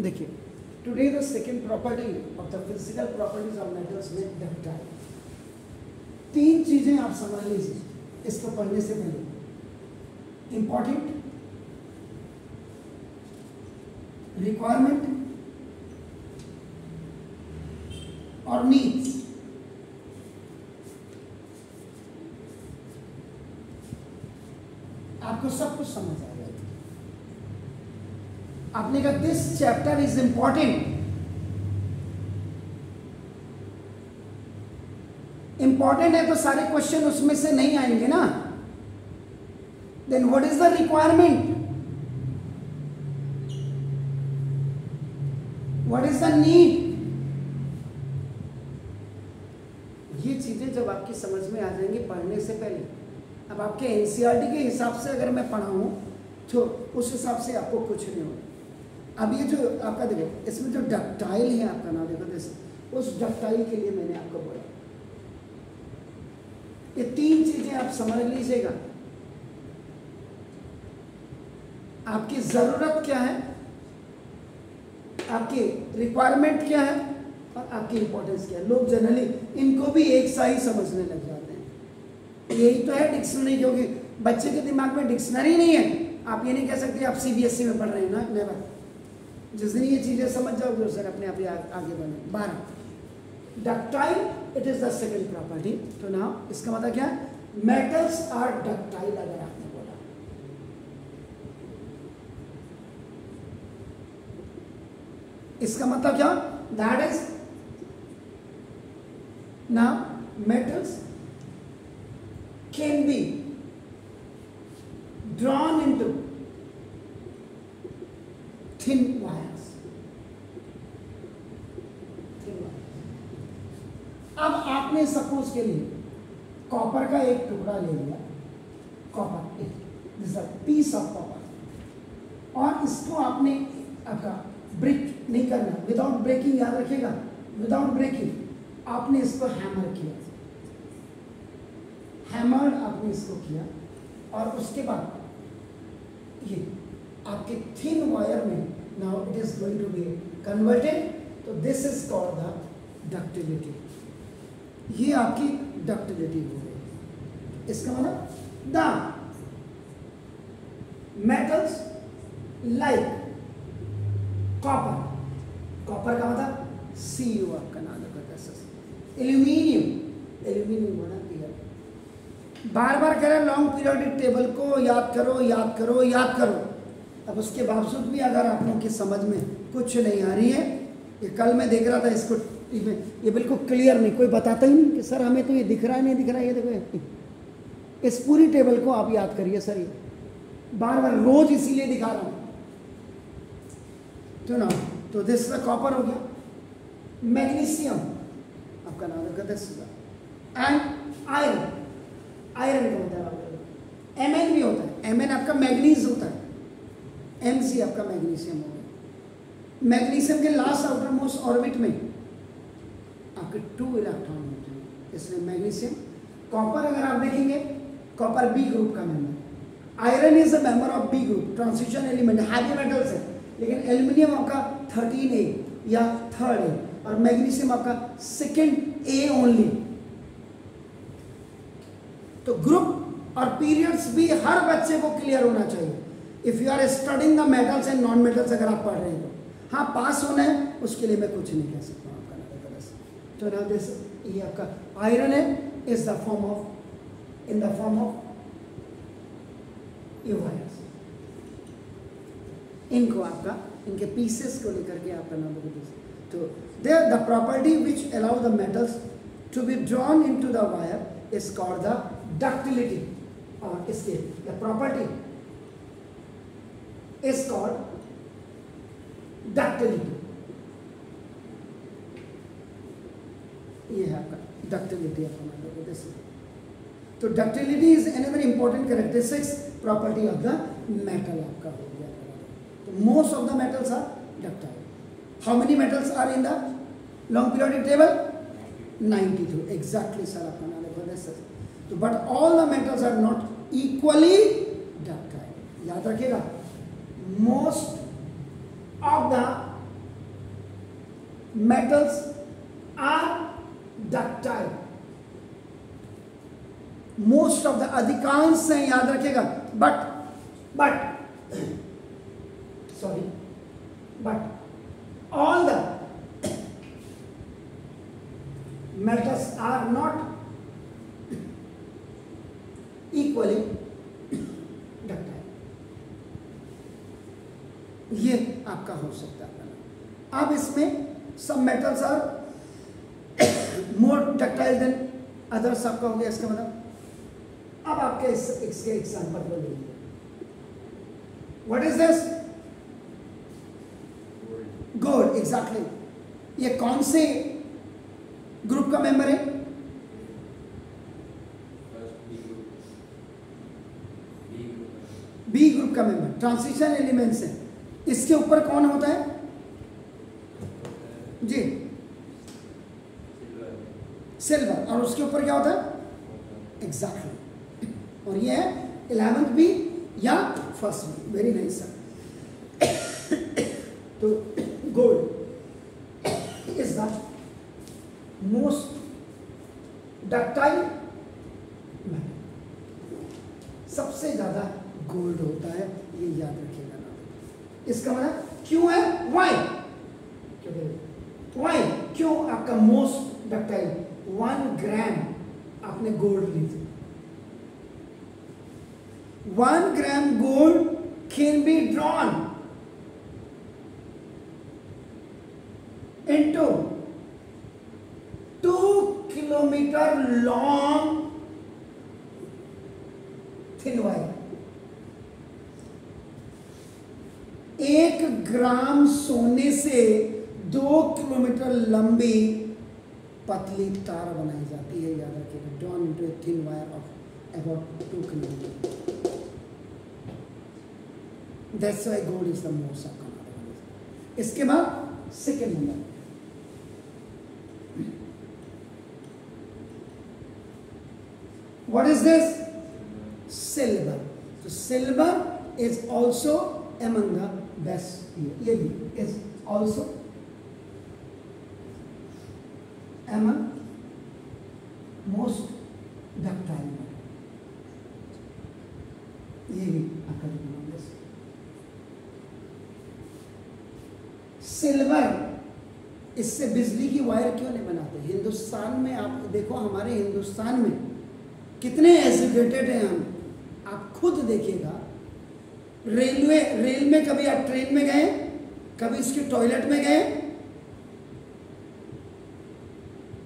देखिए, today the second property of the physical properties of metals with ductile. तीन चीजें आप समझ लीजिए इसको पढ़ने से पहले। इंपॉर्टेंट, रिक्वायरमेंट और नीड्स। आपको सब कुछ समझ आ गया। आपने कहा this chapter is important. Important है तो सारे क्वेश्चन उसमें से नहीं आएंगे ना। Then what is the requirement, what is the need. ये चीजें जब आपकी समझ में आ जाएंगी पढ़ने से पहले। अब आपके एनसीईआरटी के हिसाब से अगर मैं पढ़ाऊं तो उस हिसाब से आपको कुछ नहीं होगा। अब ये जो आपका देखो, इसमें जो डक्टाइल है आपका नाम देखो, जैसे उस डक्टाइल के लिए मैंने आपको बोला ये तीन चीजें आप समझ लीजिएगा। आपकी जरूरत क्या है, आपकी रिक्वायरमेंट क्या है और आपकी इंपॉर्टेंस क्या है। लोग जनरली इनको भी एक सा ही समझने लग जाते हैं। यही तो है डिक्शनरी, क्योंकि बच्चे के दिमाग में डिक्शनरी नहीं है। आप ये नहीं कह सकते आप सीबीएसई में पढ़ रहे हैं ना, नेवर। जिस दिन ये चीजें समझ जाओगे उस दिन अपने आप आगे बढ़े। 12 ductile, it is the second property. तो नाउ इसका मतलब क्या है, मेटल्स आर डक्टाइल। अगर आपने बोला इसका मतलब क्या, that is now metals can B drawn into thin wires. अब आपने सपोज के लिए कॉपर का एक टुकड़ा ले लिया, copper this piece of copper, और इसको आपने आपका ब्रेक नहीं करना, विदाउट ब्रेकिंग, याद रखिएगा, विदाउट ब्रेकिंग आपने इसको हैमर किया, हैमर्ड आपने इसको किया, और उसके बाद ये आपके थिन वायर में now it is going to be converted. तो this is called the ductility. ये आपकी डक्टिलिटी हो गई। इसका मतलब the metals like copper, copper का मतलब Cu आपका नाम होता है। एल्यूमिनियम, एल्यूमिनियम होना क्लियर। बार बार कह रहे लॉन्ग पीरियोडिक टेबल को याद करो, याद करो, याद करो। अब उसके बावजूद भी अगर आप लोगों की समझ में कुछ नहीं आ रही है, ये कल मैं देख रहा था इसको, ये बिल्कुल क्लियर नहीं, कोई बताता ही नहीं कि सर हमें तो ये दिख रहा है, नहीं दिख रहा है। ये देखो, इस पूरी टेबल को आप याद करिए सर, ये बार बार रोज इसीलिए दिखा रहा हूं। तो ना, तो दिस कॉपर हो गया। मैग्नीशियम आपका नाम है, एंड आयरन, आयरन का होता है, Mn भी होता है, Mn आपका मैग्नीज होता है, Mg आपका मैग्नीशियम हो गया। मैग्नीशियम के लास्ट आउटर मोस्ट ऑर्बिट में आपके 2 इलेक्ट्रॉन होते हैं, इसलिए मैग्नीशियम। कॉपर अगर आप देखेंगे, कॉपर बी ग्रुप का member. Iron is a member of B group, transition element, heavy metals है। लेकिन एल्यूमिनियम आपका 13A या 3rd A, और मैग्नीशियम आपका 2nd A ओनली। तो ग्रुप और पीरियड्स भी हर बच्चे को क्लियर होना चाहिए। If you are studing the metals and non metals, अगर आप पढ़ रहे हैं तो हाँ पास होना है, उसके लिए मैं कुछ नहीं कह सकता हूँ आपका नाम है। तो नाउ दिस, ये आपका आयरन है, is the form of, in the form of ये वायर्स। इनको आपका, इनके पीसेस को लेकर के आपका नाम है। तो there the property which allow the metals to be drawn into the wire is called the ductility, और इसके the property is called ductility। ये है आपका डक्टिलिटी आपका। तो ductility is another important characteristics property of the metal आपका हो गया। तो most of the metals are ductile. How many metals are in the long periodic table? 92 exactly sir आपका नाम है। तो but all the metals are not equally ductile, याद रखिएगा। Most of the metals are ductile. Most of the, अधिकांश हैं, याद रखिएगा, but all the metals are not equally ductile. ये आपका हो सकता है. अब इसमें some metals are more ductile than others, आपका हो गया इसका मतलब. अब आपके इसके एग्जाम्पल को लीजिए. What is this? Gold. Exactly. ये कौन से ग्रुप का मेंबर है? बी ग्रुप का मेंबर. ट्रांजिशन एलिमेंट्स है. इसके ऊपर कौन होता है जी? सिल्वर. और उसके ऊपर क्या होता है? एग्जैक्टली. और ये है 11th बी या first B. Very nice sir. तो gold is the most ductile metal. सबसे ज्यादा गोल्ड होता है, ये याद रखिएगा ना. इसका मतलब क्यों है? वाई. वाई क्यों आपका मोस्ट डक्टाइल? 1 ग्राम आपने गोल्ड ली थी. 1 gram gold can be drawn into 2 kilometer long thin wire. 1 ग्राम सोने से 2 किलोमीटर लंबी पतली तार बनाई जाती है, याद रखिएगा. drawn into a thin wire of about 2 kilometers. That's why gold is the most common. इसके बाद second number, what is this? Silver. So silver is also among the best. ये भी is also among most ductile. ये भी आपका silver. इससे बिजली की वायर क्यों नहीं बनाते? हिंदुस्तान में आप देखो, हमारे हिंदुस्तान में कितने एजुकेटेड हैं हम. आप खुद देखिएगा. रेल में कभी आप ट्रेन में गए? कभी इसके टॉयलेट में गए?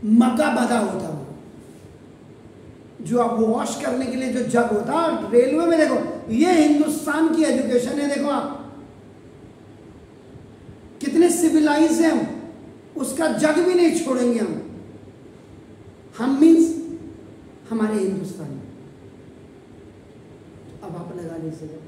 मग्गा बंधा होता है जो आप वॉश करने के लिए जो जग होता है रेलवे में. देखो, ये हिंदुस्तान की एजुकेशन है. देखो आप कितने सिविलाइज हैं हम. उसका जग भी नहीं छोड़ेंगे हम मीन्स हमारे हिंदुस्तान में. अब आप लगा लीजिए,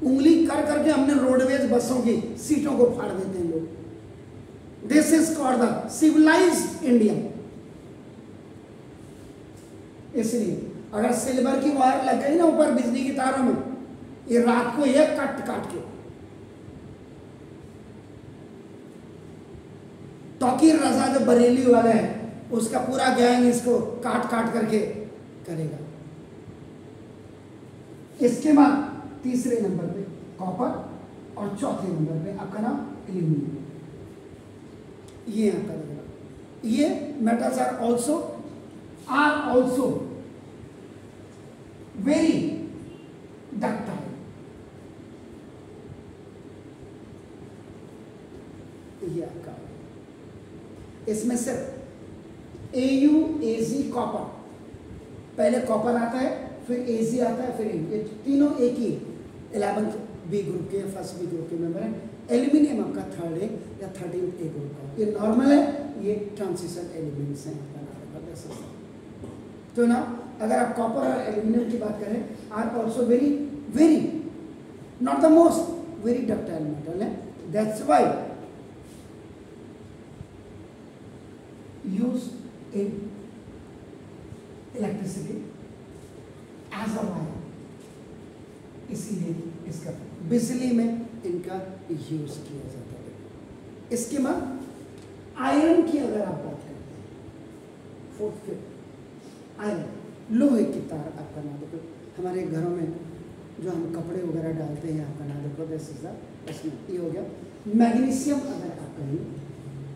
उंगली कर करके हमने रोडवेज बसों की सीटों को फाड़ देते हैं लोग. This is called the civilized India. इसलिए अगर सिल्वर की वायर लग गई ना ऊपर बिजली की तारों में, ये रात को ये काट के तौकीर रजा जो बरेली वाला है उसका पूरा गैंग इसको काट करके करेगा. इसके बाद तीसरे नंबर पे कॉपर और चौथे नंबर पे आपका नाम एल्यूमिनियम. ये आपका लगेगा. ये metals are also very ductile. ये आपका इसमें सिर्फ AuAg कॉपर, पहले कॉपर आता है फिर Ag आता है फिर ये तीनों एक ही 11th बी ग्रुप के, फर्स्ट बी ग्रुप के मेंबर हैं. एल्यूमिनियम आपका 3rd है या 13th ए ग्रुप का. ये नॉर्मल है, ये ट्रांजिशन एलिमेंट्स हैं. तो ना अगर आप कॉपर और एल्यूमिनियम की बात करें, are also very not the most very ductile metal है. That's why used in electricity as a wire. इसीलिए इसका बिजली में इनका यूज किया जाता है. इसके बाद आयरन की अगर आप बात करते हैं, फोर्थ फिफ्थ आयरन, लोहे की तार आपका ना देखो, हमारे घरों में जो हम कपड़े वगैरह डालते हैं आपका ना देखो, दिस इज द, इसमें ये हो गया। मैग्नीशियम अगर आप कहेंगे,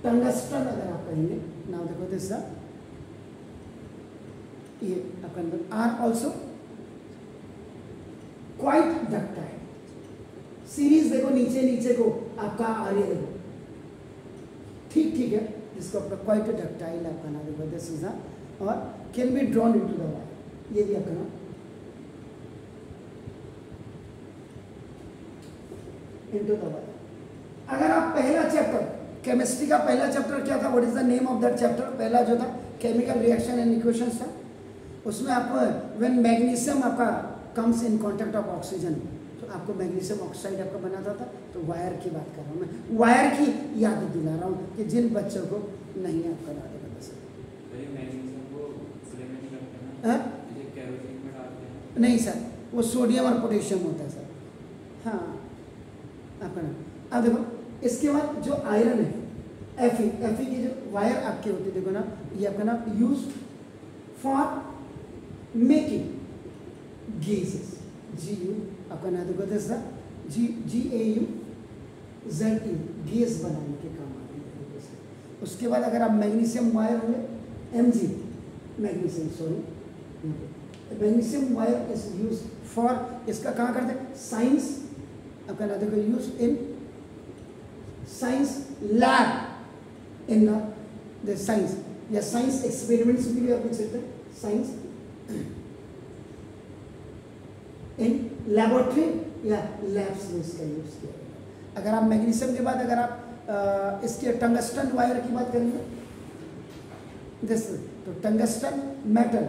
टंगस्टन अगर आप कहेंगे, ना देखो दिस ये आपका are also quite ductile. Series देखो नीचे नीचे को आपका आ रही है देखो, ठीक ठीक है, जिसको आपका क्वाइट डक्टाइल आपका ना देखो, दिस इज और can be drawn into the wire, ये भी आपका ना इनटू द वायर। अगर आप पहला चैप्टर केमिस्ट्री का पहला चैप्टर क्या था, what is the name of that chapter, पहला जो था केमिकल रिएक्शन एंड इक्वेशंस था, उसमें आपको व्हेन मैग्नीशियम आपका comes in contact of oxygen, तो आपको मैग्नीशियम ऑक्साइड आपका बनाता था। तो वायर की बात कर रहा हूँ मैं, वायर की याद दिला रहा हूँ कि जिन बच्चों को नहीं आपका याद है बस। नहीं सर, वो सोडियम और पोटेशियम होता है सर। हाँ आपका ना, अब देखो इसके बाद जो आयरन है, Fe की जो वायर आपकी होती है देखो ना, ये आपका ना use for making gases, GU आपका ना देखो दिस GAUZE, गैस बनाने के काम आती है। उसके बाद अगर आप मैग्नीशियम वायर हुए, Mg magnesium, sorry magnesium wire is use for, इसका कहाँ करते हैं, साइंस आपका ना देखो, use in science lab, in the science या साइंस एक्सपेरिमेंट्स भी आप लिख सकते हैं, साइंस इन लैबोरेटरी या लैब्स में इसका यूज किया जाता है। अगर आप मैग्नीशियम के बाद अगर आप इसके टंगस्टन वायर की बात करेंगे, दिस तो टंगस्टन मेटल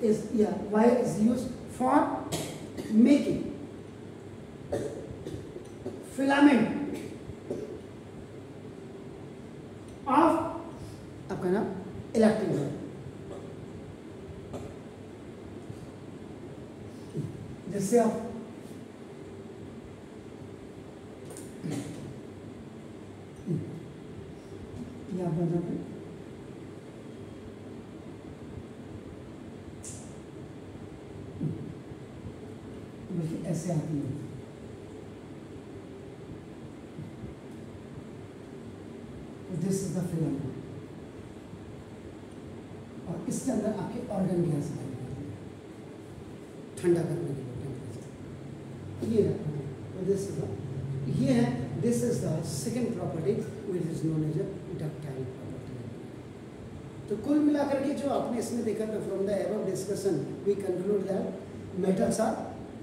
इज या wire is use for making filament of आपका ना इलेक्ट्रिक वायर, जिससे आप या बताते बल्कि ऐसे आती है, दिस इज द फिलामेंट, और इसके अंदर आपके ऑर्गन गैस ठंडा करने के लिए ये है, this is the second property which is known as ductile property. तो कुल मिलाकर के जो आपने इसमें देखा था, from the above discussion we conclude that metals are,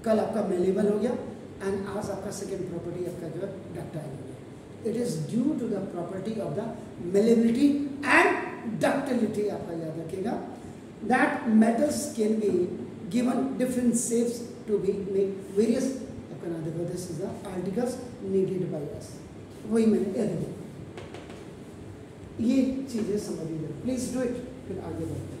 कल आपका मेलेबल हो गया एंड आज आपका सेकेंड प्रॉपर्टी आपका जो है डक्टाइल हो गया। It is due to the property of the malleability and ductility, आपका याद रखिएगा, that metals can be given different shapes to be make various आपका ना देखो, this is the articles needed by us, वही मैंने ये चीजें समझिए, प्लीज डू इट, फिर आगे बढ़ते हैं।